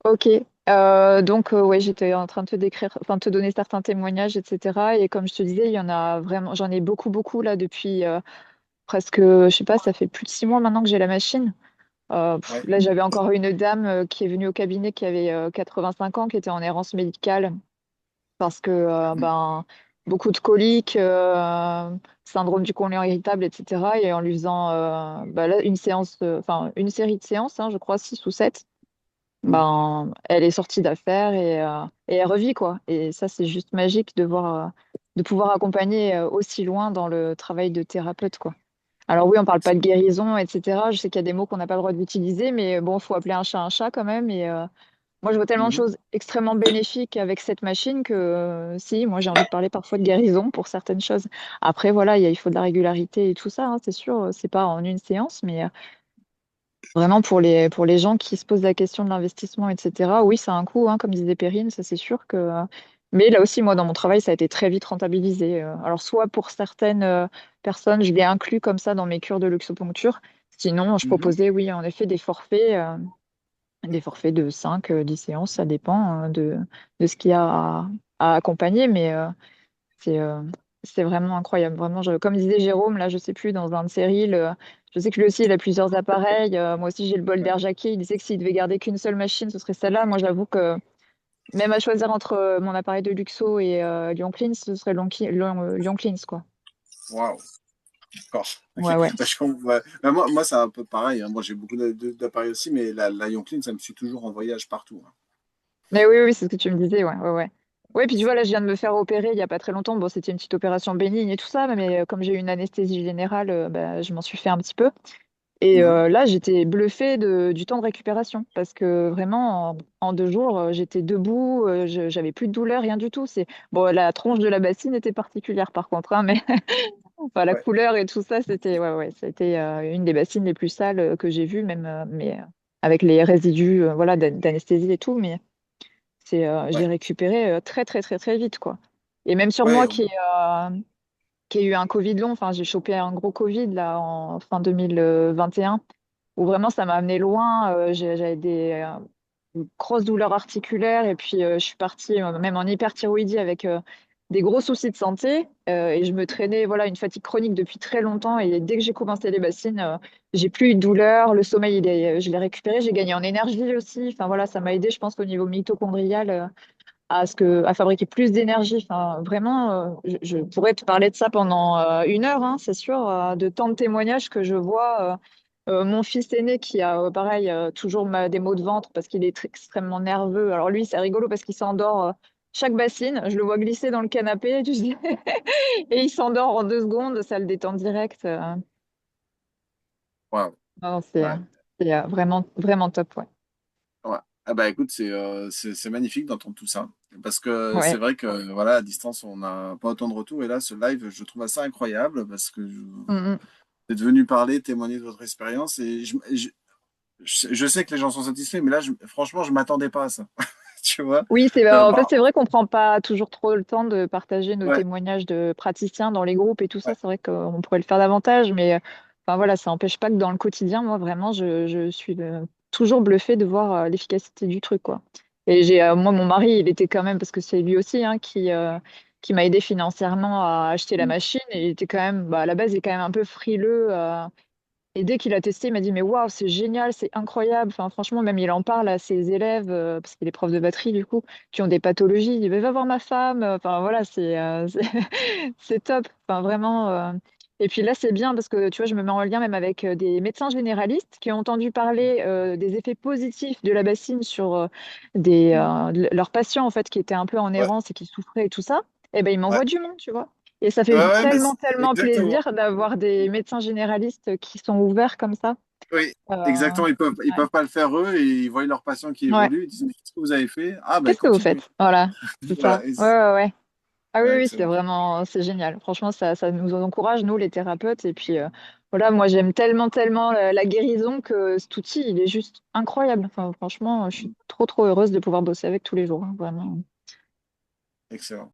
Ok. Donc, ouais, j'étais en train de te décrire, enfin, de te donner certains témoignages, etc. Et comme je te disais, il y en a vraiment, j'en ai beaucoup, beaucoup là depuis presque, je sais pas, ça fait plus de 6 mois maintenant que j'ai la machine. Ouais. Là, j'avais encore une dame qui est venue au cabinet qui avait 5 ans, qui était en errance médicale parce que Mhm. beaucoup de coliques, syndrome du côlon irritable, etc. Et en lui faisant là, une séance, enfin une série de séances, hein, je crois 6 ou 7, elle est sortie d'affaires et elle revit quoi. Et ça, c'est juste magique de voir, de pouvoir accompagner aussi loin dans le travail de thérapeute quoi. Alors oui, on parle pas de Excellent. guérison, etc. Je sais qu'il y a des mots qu'on n'a pas le droit d'utiliser, mais bon, faut appeler un chat quand même. Et moi, je vois tellement de Mhm. choses extrêmement bénéfiques avec cette machine que si, moi, j'ai envie de parler parfois de guérison pour certaines choses. Après, voilà, il faut de la régularité et tout ça, hein, c'est sûr. C'est pas en une séance, mais vraiment pour les gens qui se posent la question de l'investissement, etc. Oui, ça a un coût, hein, comme disait Perrine, ça c'est sûr que. Mais là aussi, moi, dans mon travail, ça a été très vite rentabilisé. Alors, soit pour certaines personnes, je l'ai inclus comme ça dans mes cures de luxoponcture. Sinon, je Mhm. proposais, oui, en effet, des forfaits de 5 10 séances, ça dépend de ce qu'il y a à accompagner, mais c'est c'est vraiment incroyable. Vraiment, comme disait Jérôme, là, je sais plus, dans un de ses reels, je sais que lui aussi, il a plusieurs appareils. Moi aussi, j'ai le bol d'air Jackie. Il disait que s'il devait garder qu'une seule machine, ce serait celle-là. Moi, j'avoue que même à choisir entre mon appareil de Luxo et Lyon Cleans, ce serait Lyon Cleans, quoi. Waouh. D'accord. Ok. Ouais, ouais. Ouais. Moi c'est un peu pareil, hein. Moi, j'ai beaucoup d'appareils aussi, mais la Yonclean, ça me suit toujours en voyage partout, hein. Mais oui, oui, c'est ce que tu me disais, ouais, ouais, ouais. Ouais, puis tu vois, là, je viens de me faire opérer il y a pas très longtemps. Bon, c'était une petite opération bénigne et tout ça, mais comme j'ai eu une anesthésie générale, je m'en suis fait un petit peu. Et Mhm. là, j'étais bluffée du temps de récupération parce que vraiment, en 2 jours, j'étais debout, j'avais plus de douleur, rien du tout. Bon, la tronche de la bassine était particulière par contre, hein, mais enfin, la Ouais. couleur et tout ça, ouais, ouais, c'était une des bassines les plus sales que j'ai vues, même, mais avec les résidus, voilà, d'anesthésie et tout. Mais j'ai Ouais. récupéré très, très, très, très vite, quoi. Et même sur moi Ouais. qui ai eu un Covid long, enfin, j'ai chopé un gros Covid là en fin 2021 où vraiment ça m'a amené loin. J'avais des grosses douleurs articulaires et puis je suis partie même en hyperthyroïdie avec des gros soucis de santé et je me traînais voilà une fatigue chronique depuis très longtemps et dès que j'ai commencé les bassines, j'ai plus eu de douleur, le sommeil je l'ai récupéré, j'ai gagné en énergie aussi. Enfin voilà, ça m'a aidé je pense au niveau mitochondrial à fabriquer plus d'énergie. Enfin vraiment, je pourrais te parler de ça pendant 1 heure, hein, c'est sûr, de tant de témoignages que je vois. Mon fils aîné qui a, pareil, toujours des maux de ventre parce qu'il est extrêmement nerveux. Alors lui, c'est rigolo parce qu'il s'endort chaque bassine. Je le vois glisser dans le canapé, tu sais, et il s'endort en 2 secondes. Ça le détend direct. Waouh. Non, Ouais. c'est vraiment, vraiment top, ouais. Ouais. Ah bah écoute, c'est magnifique d'entendre tout ça. Parce que c'est Ouais. vrai que voilà, à distance, on n'a pas autant de retours. Et là, ce live, je trouve ça incroyable parce que Mm, mm. vous êtes venu parler, témoigner de votre expérience. Et je sais que les gens sont satisfaits, mais là, franchement, je m'attendais pas à ça. Tu vois? Oui, en fait, Bah, c'est vrai qu'on prend pas toujours trop le temps de partager nos ouais, témoignages de praticiens dans les groupes et tout ça. ouais. C'est vrai qu'on pourrait le faire davantage, mais enfin voilà, ça n'empêche pas que dans le quotidien, moi vraiment, je suis toujours bluffée de voir l'efficacité du truc, quoi. Et moi, mon mari, il était quand même, parce que c'est lui aussi hein, qui m'a aidé financièrement à acheter la Mm. machine, et il était quand même, à la base, il est quand même un peu frileux. Et dès qu'il a testé, il m'a dit, mais waouh, c'est génial, c'est incroyable. Enfin, franchement, même il en parle à ses élèves, parce qu'il est prof de batterie, du coup, qui ont des pathologies. Il dit, mais va voir ma femme. Enfin, voilà, c'est top. Enfin, vraiment. Et puis là, c'est bien parce que, tu vois, je me mets en lien même avec des médecins généralistes qui ont entendu parler des effets positifs de la bassine sur Mm. leurs patients, en fait, qui étaient un peu en Ouais, errance et qui souffraient et tout ça. Et ben, ils ouais. m'envoient du monde, tu vois. Et ça Ouais, fait ouais, mais tellement, tellement exactement. plaisir d'avoir des médecins généralistes qui sont ouverts comme ça. Oui, Euh, exactement. Ils ouais. peuvent pas le faire eux et ils voient leur patient qui Ouais. évolue. Ils disent, mais qu'est-ce que vous avez fait? Ah, ben Qu'est-ce que vous continuez. faites? Voilà, c'est Voilà. ça. Ouais, ouais, ouais. Ah oui, Ouais, oui, excellent. c'est génial. Franchement, ça nous encourage, nous, les thérapeutes. Et puis, voilà, moi, j'aime tellement, tellement la guérison que cet outil, il est juste incroyable. Enfin, franchement, je suis trop, trop heureuse de pouvoir bosser avec tous les jours, hein, vraiment. Excellent.